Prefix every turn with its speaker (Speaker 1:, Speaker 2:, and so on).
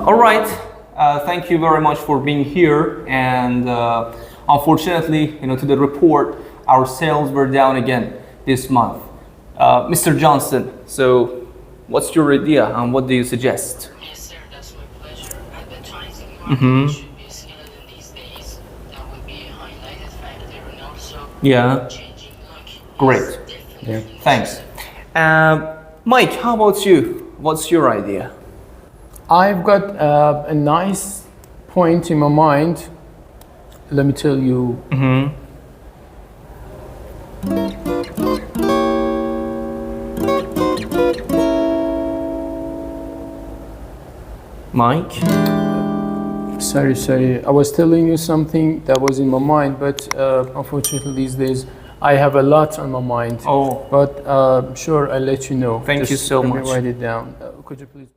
Speaker 1: All right. Thank you very much for being here. And unfortunately, to the report, our sales were down again this month. Mr. Johnson, so what's your idea and what do you suggest?
Speaker 2: Yes, sir, that's my pleasure. Advertising marketing should be skeleton these days. That would be a highlighted factor, and also
Speaker 1: Yeah.
Speaker 2: changing look.
Speaker 1: Great.
Speaker 2: Yeah.
Speaker 1: Thanks. Mike, how about you? What's your idea?
Speaker 3: I've got a nice point in my mind. Let me tell you.
Speaker 1: Mike?
Speaker 3: Sorry. I was telling you something that was in my mind, but unfortunately these days I have a lot on my mind.
Speaker 1: Oh.
Speaker 3: But sure, I'll let you know.
Speaker 1: Thank you so
Speaker 3: let me
Speaker 1: much.
Speaker 3: write it down. Could you please?